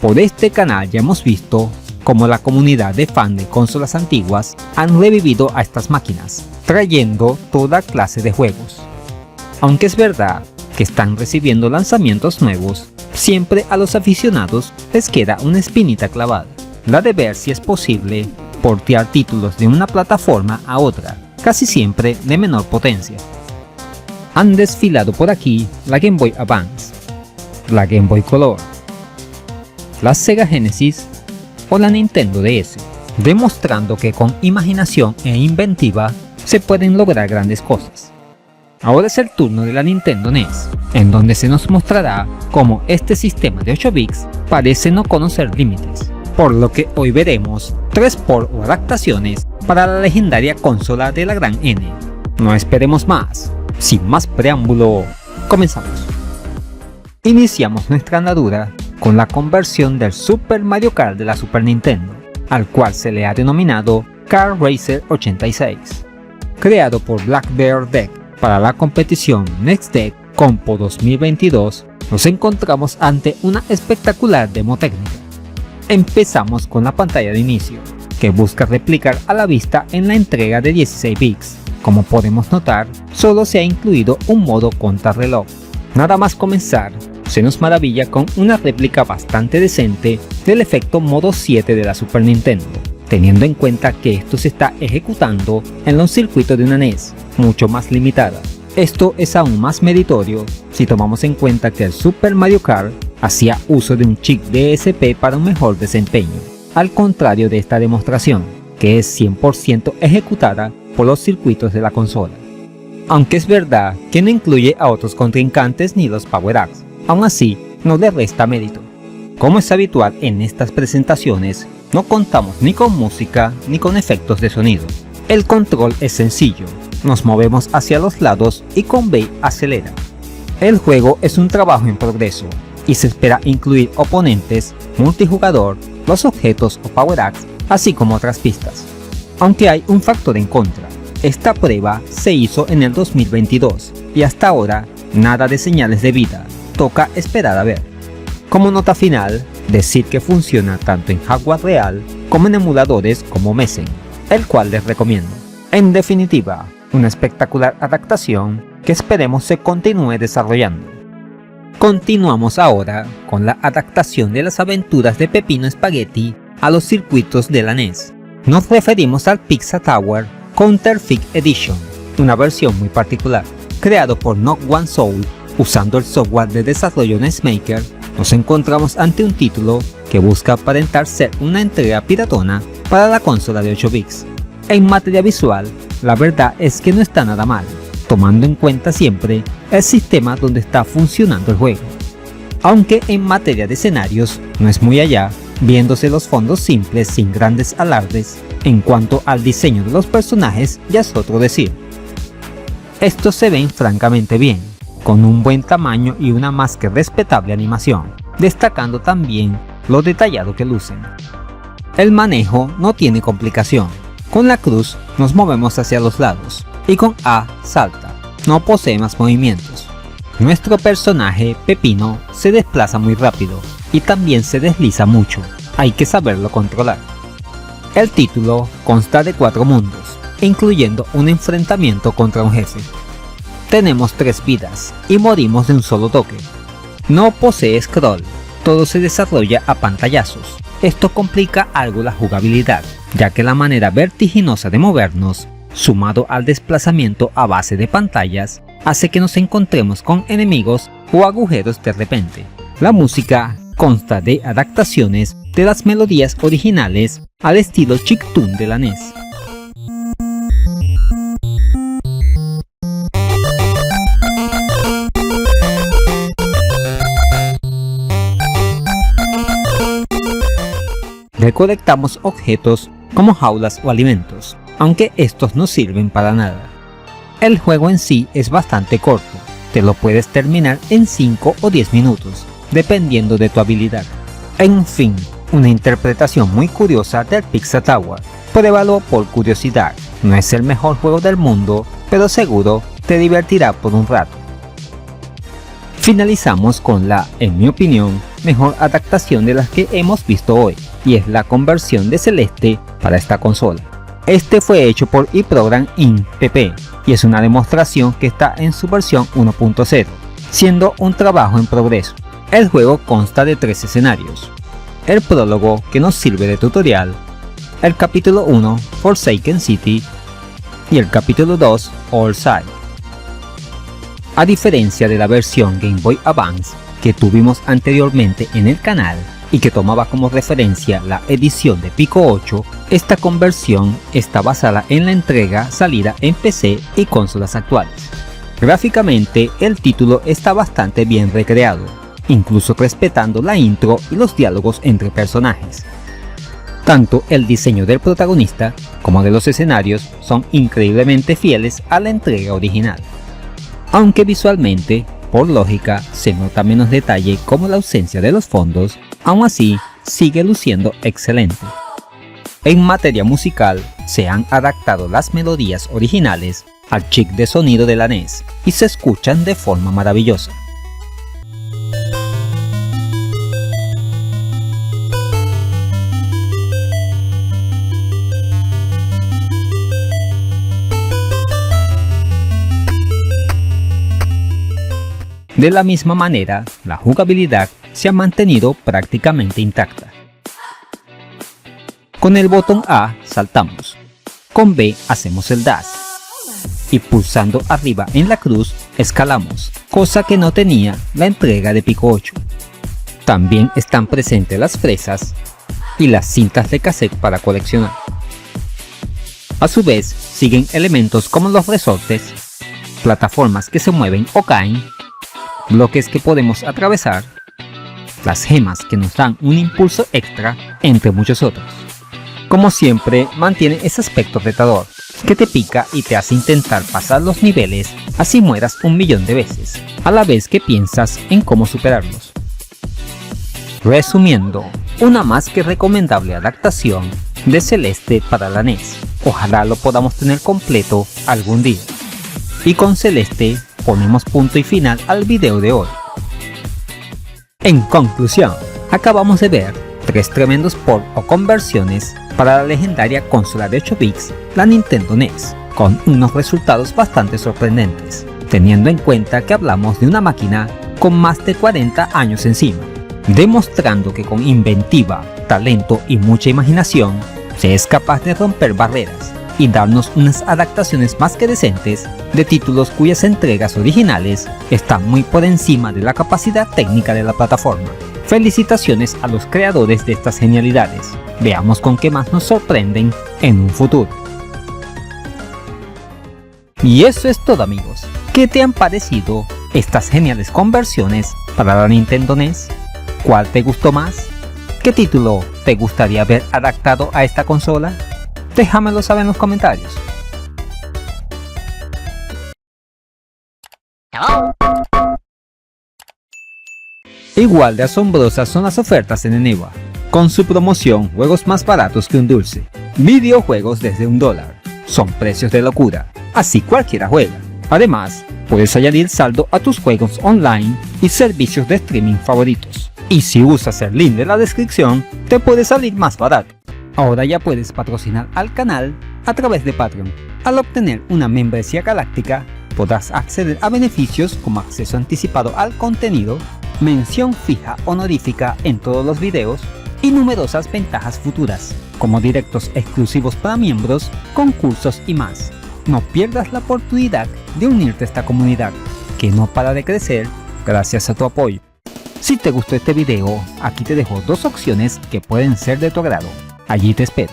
Por este canal ya hemos visto cómo la comunidad de fans de consolas antiguas han revivido a estas máquinas, trayendo toda clase de juegos. Aunque es verdad que están recibiendo lanzamientos nuevos, siempre a los aficionados les queda una espinita clavada, la de ver si es posible portear títulos de una plataforma a otra, casi siempre de menor potencia. Han desfilado por aquí la Game Boy Advance, la Game Boy Color, la Sega Genesis o la Nintendo DS, demostrando que con imaginación e inventiva se pueden lograr grandes cosas. Ahora es el turno de la Nintendo NES, en donde se nos mostrará cómo este sistema de 8 bits parece no conocer límites, por lo que hoy veremos 3 ports o adaptaciones para la legendaria consola de la gran N. No esperemos más, sin más preámbulo, comenzamos. Iniciamos nuestra andadura con la conversión del Super Mario Kart de la Super Nintendo, al cual se le ha denominado Kart Racer 86. Creado por Black Bear Deck para la competición Next Deck Compo 2022, nos encontramos ante una espectacular demo técnica. Empezamos con la pantalla de inicio, que busca replicar a la vista en la entrega de 16 bits. Como podemos notar, solo se ha incluido un modo contrarreloj. Nada más comenzar, se nos maravilla con una réplica bastante decente del efecto modo 7 de la Super Nintendo, teniendo en cuenta que esto se está ejecutando en los circuitos de una NES, mucho más limitada. Esto es aún más meritorio si tomamos en cuenta que el Super Mario Kart hacía uso de un chip DSP para un mejor desempeño, al contrario de esta demostración, que es 100% ejecutada por los circuitos de la consola. Aunque es verdad que no incluye a otros contrincantes ni los power-ups, aún así no le resta mérito. Como es habitual en estas presentaciones, no contamos ni con música ni con efectos de sonido. El control es sencillo, nos movemos hacia los lados y con B acelera. El juego es un trabajo en progreso y se espera incluir oponentes, multijugador, los objetos o power-ups, así como otras pistas. Aunque hay un factor en contra, esta prueba se hizo en el 2022 y hasta ahora nada de señales de vida, toca esperar a ver. Como nota final, decir que funciona tanto en hardware real como en emuladores como Messen, el cual les recomiendo. En definitiva, una espectacular adaptación que esperemos se continúe desarrollando. Continuamos ahora con la adaptación de las aventuras de Peppino Spaghetti a los circuitos de la NES. Nos referimos al Pizza Tower Counterfeit Edition, una versión muy particular. Creado por Knock One Soul, usando el software de desarrollo NESmaker, nos encontramos ante un título que busca aparentar ser una entrega piratona para la consola de 8 bits. En materia visual, la verdad es que no está nada mal, tomando en cuenta siempre el sistema donde está funcionando el juego. Aunque en materia de escenarios no es muy allá, viéndose los fondos simples sin grandes alardes, en cuanto al diseño de los personajes ya es otro decir. Estos se ven francamente bien, con un buen tamaño y una más que respetable animación, destacando también lo detallado que lucen. El manejo no tiene complicación, con la cruz nos movemos hacia los lados y con A salta, no posee más movimientos. Nuestro personaje, Peppino, se desplaza muy rápido y también se desliza mucho, hay que saberlo controlar. El título consta de 4 mundos, incluyendo un enfrentamiento contra un jefe. Tenemos 3 vidas y morimos de un solo toque. No posee scroll, todo se desarrolla a pantallazos. Esto complica algo la jugabilidad, ya que la manera vertiginosa de movernos, sumado al desplazamiento a base de pantallas, hace que nos encontremos con enemigos o agujeros de repente. La música consta de adaptaciones de las melodías originales al estilo chiptune de la NES. Recolectamos objetos como jaulas o alimentos, aunque estos no sirven para nada. El juego en sí es bastante corto, te lo puedes terminar en 5 o 10 minutos, dependiendo de tu habilidad. En fin, una interpretación muy curiosa del Pizza Tower. Pruébalo por curiosidad, no es el mejor juego del mundo, pero seguro te divertirá por un rato. Finalizamos con la, en mi opinión, mejor adaptación de las que hemos visto hoy, y es la conversión de Celeste para esta consola. Este fue hecho por eProgram Inc. pp. Y es una demostración que está en su versión 1.0, siendo un trabajo en progreso. El juego consta de 3 escenarios: el prólogo, que nos sirve de tutorial, el capítulo 1, Forsaken City, y el capítulo 2, All Side. A diferencia de la versión Game Boy Advance que tuvimos anteriormente en el canal y que tomaba como referencia la edición de Pico 8, esta conversión está basada en la entrega salida en PC y consolas actuales. Gráficamente, el título está bastante bien recreado, incluso respetando la intro y los diálogos entre personajes. Tanto el diseño del protagonista como de los escenarios son increíblemente fieles a la entrega original. Aunque visualmente, por lógica, se nota menos detalle como la ausencia de los fondos, aún así sigue luciendo excelente. En materia musical, se han adaptado las melodías originales al chip de sonido de la NES y se escuchan de forma maravillosa. De la misma manera, la jugabilidad se ha mantenido prácticamente intacta. Con el botón A saltamos, con B hacemos el dash y pulsando arriba en la cruz escalamos, cosa que no tenía la entrega de Pico 8. También están presentes las fresas y las cintas de cassette para coleccionar. A su vez, siguen elementos como los resortes, plataformas que se mueven o caen, bloques que podemos atravesar, las gemas que nos dan un impulso extra, entre muchos otros. Como siempre, mantiene ese aspecto retador, que te pica y te hace intentar pasar los niveles así mueras 1.000.000 de veces, a la vez que piensas en cómo superarlos. Resumiendo, una más que recomendable adaptación de Celeste para la NES. Ojalá lo podamos tener completo algún día. Y con Celeste ponemos punto y final al video de hoy. En conclusión, acabamos de ver 3 tremendos ports o conversiones para la legendaria consola de 8 bits, la Nintendo NES, con unos resultados bastante sorprendentes, teniendo en cuenta que hablamos de una máquina con más de 40 años encima, demostrando que con inventiva, talento y mucha imaginación, se es capaz de romper barreras y darnos unas adaptaciones más que decentes de títulos cuyas entregas originales están muy por encima de la capacidad técnica de la plataforma. Felicitaciones a los creadores de estas genialidades. Veamos con qué más nos sorprenden en un futuro. Y eso es todo, amigos. ¿Qué te han parecido estas geniales conversiones para la Nintendo NES? ¿Cuál te gustó más? ¿Qué título te gustaría ver adaptado a esta consola? Déjamelo saber en los comentarios. Igual de asombrosas son las ofertas en Eneba, con su promoción Juegos más baratos que un dulce, videojuegos desde $1, son precios de locura, así cualquiera juega. Además, puedes añadir saldo a tus juegos online y servicios de streaming favoritos. Y si usas el link de la descripción, te puede salir más barato. Ahora ya puedes patrocinar al canal a través de Patreon. Al obtener una membresía galáctica, podrás acceder a beneficios como acceso anticipado al contenido, mención fija honorífica en todos los videos y numerosas ventajas futuras, como directos exclusivos para miembros, concursos y más. No pierdas la oportunidad de unirte a esta comunidad, que no para de crecer gracias a tu apoyo. Si te gustó este video, aquí te dejo 2 opciones que pueden ser de tu agrado. Allí te espero.